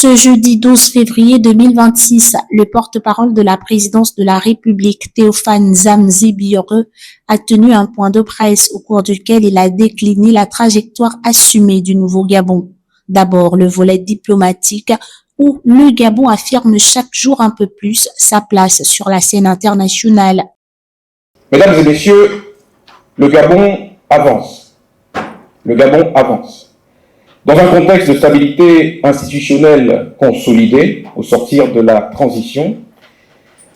Ce jeudi 12 février 2026, le porte-parole de la présidence de la République, Théophane Zamzibire, a tenu un point de presse au cours duquel il a décliné la trajectoire assumée du nouveau Gabon. D'abord, le volet diplomatique, où le Gabon affirme chaque jour un peu plus sa place sur la scène internationale. Mesdames et messieurs, le Gabon avance. Le Gabon avance. Dans un contexte de stabilité institutionnelle consolidée au sortir de la transition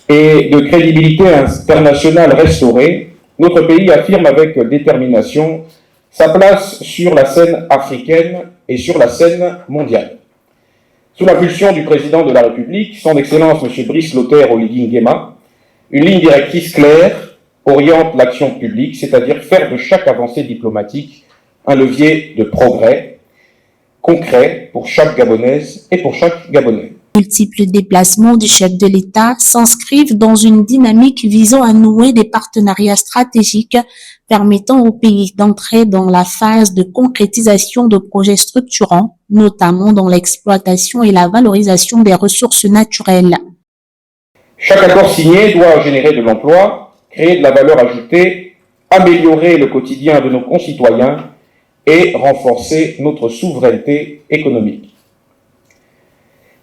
et de crédibilité internationale restaurée, notre pays affirme avec détermination sa place sur la scène africaine et sur la scène mondiale. Sous l'impulsion du président de la République, son Excellence M. Brice Lothaire Oligui Nguema, une ligne directrice claire oriente l'action publique, c'est-à-dire faire de chaque avancée diplomatique un levier de progrès concret pour chaque Gabonaise et pour chaque Gabonais. Multiples déplacements du chef de l'État s'inscrivent dans une dynamique visant à nouer des partenariats stratégiques permettant au pays d'entrer dans la phase de concrétisation de projets structurants, notamment dans l'exploitation et la valorisation des ressources naturelles. Chaque accord signé doit générer de l'emploi, créer de la valeur ajoutée, améliorer le quotidien de nos concitoyens et renforcer notre souveraineté économique.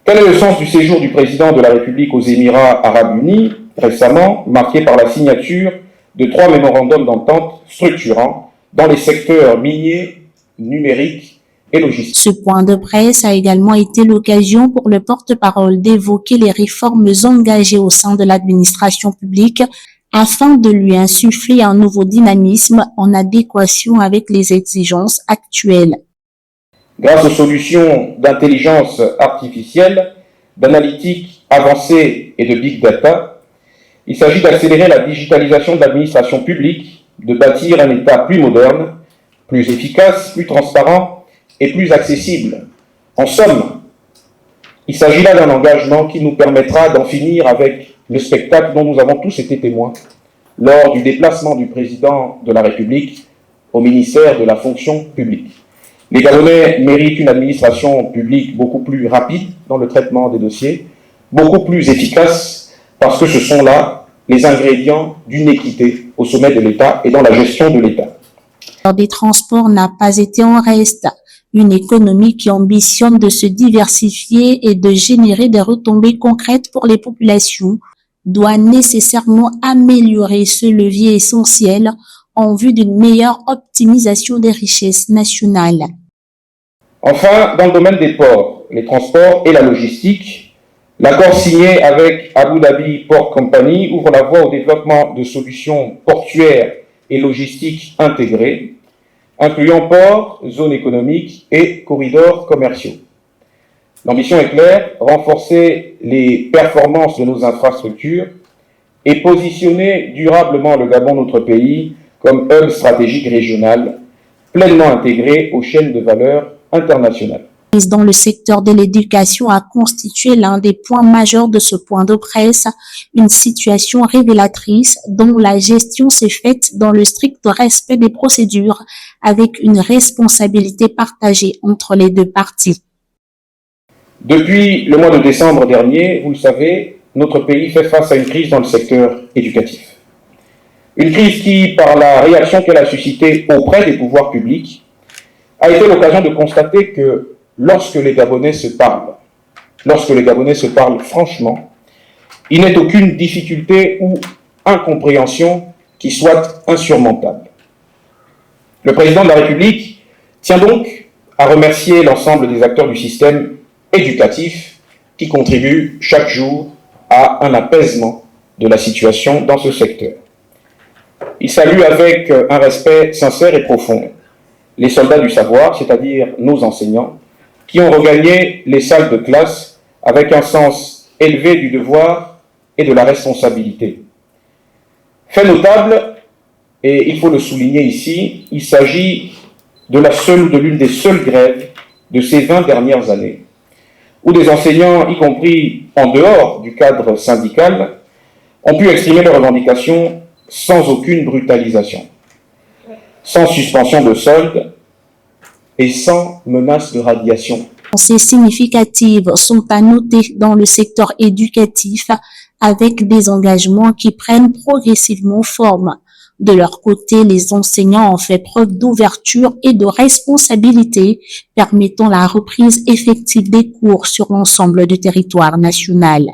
Tel est le sens du séjour du président de la République aux Émirats arabes unis, récemment marqué par la signature de 3 mémorandums d'entente structurants dans les secteurs miniers, numériques et logistiques. Ce point de presse a également été l'occasion pour le porte-parole d'évoquer les réformes engagées au sein de l'administration publique afin de lui insuffler un nouveau dynamisme en adéquation avec les exigences actuelles. Grâce aux solutions d'intelligence artificielle, d'analytique avancée et de big data, il s'agit d'accélérer la digitalisation de l'administration publique, de bâtir un État plus moderne, plus efficace, plus transparent et plus accessible. En somme, il s'agit là d'un engagement qui nous permettra d'en finir avec le spectacle dont nous avons tous été témoins lors du déplacement du président de la République au ministère de la fonction publique. Les Gabonais méritent une administration publique beaucoup plus rapide dans le traitement des dossiers, beaucoup plus efficace, parce que ce sont là les ingrédients d'une équité au sommet de l'État et dans la gestion de l'État. Des transports n'a pas été en reste. Une économie qui ambitionne de se diversifier et de générer des retombées concrètes pour les populations doit nécessairement améliorer ce levier essentiel en vue d'une meilleure optimisation des richesses nationales. Enfin, dans le domaine des ports, les transports et la logistique, l'accord signé avec Abu Dhabi Port Company ouvre la voie au développement de solutions portuaires et logistiques intégrées, incluant ports, zones économiques et corridors commerciaux. L'ambition est claire, renforcer les performances de nos infrastructures et positionner durablement le Gabon, notre pays, comme hub stratégique régional, pleinement intégré aux chaînes de valeur internationales. Dans le secteur de l'éducation a constitué l'un des points majeurs de ce point de presse, une situation révélatrice dont la gestion s'est faite dans le strict respect des procédures, avec une responsabilité partagée entre les deux parties. Depuis le mois de décembre dernier, vous le savez, notre pays fait face à une crise dans le secteur éducatif. Une crise qui, par la réaction qu'elle a suscitée auprès des pouvoirs publics, a été l'occasion de constater que lorsque les Gabonais se parlent franchement, il n'est aucune difficulté ou incompréhension qui soit insurmontable. Le président de la République tient donc à remercier l'ensemble des acteurs du système éducatif qui contribuent chaque jour à un apaisement de la situation dans ce secteur. Il salue avec un respect sincère et profond les soldats du savoir, c'est-à-dire nos enseignants, qui ont regagné les salles de classe avec un sens élevé du devoir et de la responsabilité. Fait notable, et il faut le souligner ici, il s'agit de l'une des seules grèves de ces 20 dernières années, où des enseignants, y compris en dehors du cadre syndical, ont pu exprimer leurs revendications sans aucune brutalisation, sans suspension de solde et sans menace de radiation. Avancées significatives sont à noter dans le secteur éducatif avec des engagements qui prennent progressivement forme. De leur côté, les enseignants ont fait preuve d'ouverture et de responsabilité, permettant la reprise effective des cours sur l'ensemble du territoire national.